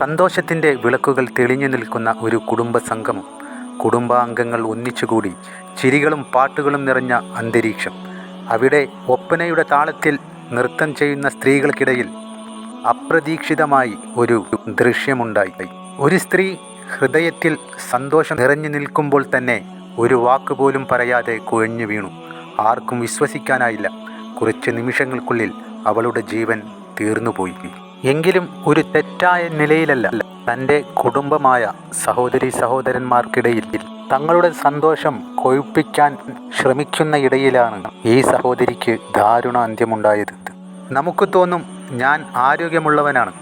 സന്തോഷത്തിൻ്റെ വിളക്കുകൾ തെളിഞ്ഞു നിൽക്കുന്ന ഒരു കുടുംബസംഗമം. കുടുംബാംഗങ്ങൾ ഒന്നിച്ചുകൂടി ചിരികളും പാട്ടുകളും നിറഞ്ഞ അന്തരീക്ഷം. അവിടെ ഒപ്പനയുടെ താളത്തിൽ നൃത്തം ചെയ്യുന്ന സ്ത്രീകൾക്കിടയിൽ അപ്രതീക്ഷിതമായി ഒരു ദൃശ്യമുണ്ടായി. ഒരു സ്ത്രീ ഹൃദയത്തിൽ സന്തോഷം നിറഞ്ഞു നിൽക്കുമ്പോൾ തന്നെ ഒരു വാക്കുപോലും പറയാതെ കുഴഞ്ഞു വീണു. ആർക്കും വിശ്വസിക്കാനായില്ല. കുറച്ച് നിമിഷങ്ങൾക്കുള്ളിൽ അവളുടെ ജീവൻ തീർന്നുപോയി. എങ്കിലും ഒരു തെറ്റായ നിലയിലല്ല. തൻ്റെ കുടുംബമായ സഹോദരി സഹോദരന്മാർക്കിടയിൽ തങ്ങളുടെ സന്തോഷം കൊഴുപ്പിക്കാൻ ശ്രമിക്കുന്ന ഇടയിലാണ് ഈ സഹോദരിക്ക് ദാരുണ അന്ത്യമുണ്ടായത്. നമുക്ക് തോന്നും, ഞാൻ ആരോഗ്യമുള്ളവനാണ്,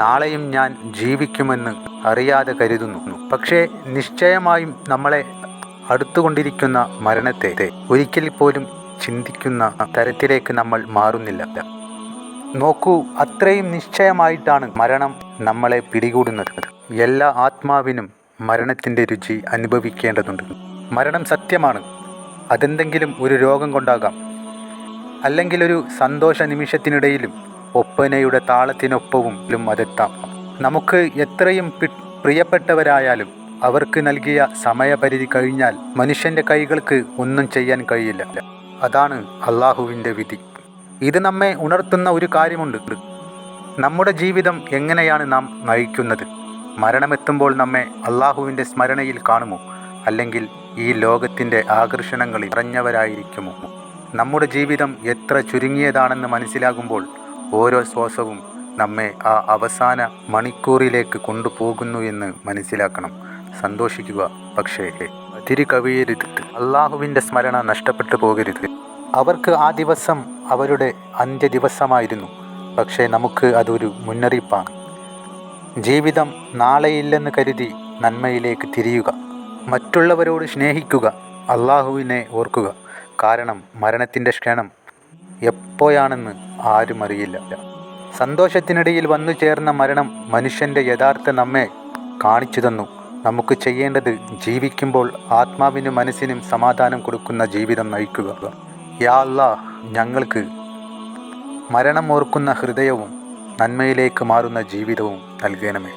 നാളെയും ഞാൻ ജീവിക്കുമെന്ന് അറിയാതെ കരുതുന്നു. പക്ഷേ നിശ്ചയമായും നമ്മളെ അടുത്തുകൊണ്ടിരിക്കുന്ന മരണത്തെ ഒരിക്കൽ പോലും ചിന്തിക്കുന്ന തരത്തിലേക്ക് നമ്മൾ മാറുന്നില്ല. നോക്കൂ, അത്രയും നിശ്ചയമായിട്ടാണ് മരണം നമ്മളെ പിടികൂടുന്നത്. എല്ലാ ആത്മാവിനും മരണത്തിൻ്റെ രുചി അനുഭവിക്കേണ്ടതുണ്ട്. മരണം സത്യമാണ്. അതെന്തെങ്കിലും ഒരു രോഗം കൊണ്ടാകാം, അല്ലെങ്കിൽ ഒരു സന്തോഷ നിമിഷത്തിനിടയിലും ഒപ്പനയുടെ താളത്തിനൊപ്പവും അതെത്താം. നമുക്ക് എത്രയും പ്രിയപ്പെട്ടവരായാലും അവർക്ക് നൽകിയ സമയപരിധി കഴിഞ്ഞാൽ മനുഷ്യൻ്റെ കൈകൾക്ക് ഒന്നും ചെയ്യാൻ കഴിയില്ല. അതാണ് അള്ളാഹുവിൻ്റെ വിധി. ഇത് നമ്മെ ഉണർത്തുന്ന ഒരു കാര്യമുണ്ട്. നമ്മുടെ ജീവിതം എങ്ങനെയാണ് നാം നയിക്കുന്നത്? മരണമെത്തുമ്പോൾ നമ്മെ അള്ളാഹുവിൻ്റെ സ്മരണയിൽ കാണുമോ, അല്ലെങ്കിൽ ഈ ലോകത്തിൻ്റെ ആകർഷണങ്ങളിൽ നിറഞ്ഞവരായിരിക്കുമോ? നമ്മുടെ ജീവിതം എത്ര ചുരുങ്ങിയതാണെന്ന് മനസ്സിലാകുമ്പോൾ ഓരോ ശ്വാസവും നമ്മെ ആ അവസാന മണിക്കൂറിലേക്ക് കൊണ്ടുപോകുന്നു എന്ന് മനസ്സിലാക്കണം. സന്തോഷിക്കുക, പക്ഷേ അതിരുകവിയരുത്. അള്ളാഹുവിൻ്റെ സ്മരണ നഷ്ടപ്പെട്ടു പോകരുത്. അവർക്ക് ആ ദിവസം അവരുടെ അന്ത്യദിവസമായിരുന്നു. പക്ഷേ നമുക്ക് അതൊരു മുന്നറിയിപ്പാണ്. ജീവിതം നാളെയില്ലെന്ന് കരുതി നന്മയിലേക്ക് തിരിയുക. മറ്റുള്ളവരോട് സ്നേഹിക്കുക. അള്ളാഹുവിനെ ഓർക്കുക. കാരണം മരണത്തിൻ്റെ ക്ഷണം എപ്പോഴാണെന്ന് ആരും അറിയില്ല. സന്തോഷത്തിനിടയിൽ വന്നു ചേർന്ന മരണം മനുഷ്യൻ്റെ യഥാർത്ഥ നമ്മെ കാണിച്ചു തന്നു. നമുക്ക് ചെയ്യേണ്ടത് ജീവിക്കുമ്പോൾ ആത്മാവിനും മനസ്സിനും സമാധാനം കൊടുക്കുന്ന ജീവിതം നയിക്കുക. യാ അല്ലാഹ്, ഞങ്ങൾക്ക് മരണം ഓർക്കുന്ന ഹൃദയവും നന്മയിലേക്ക് മാറുന്ന ജീവിതവും നൽകണമേ.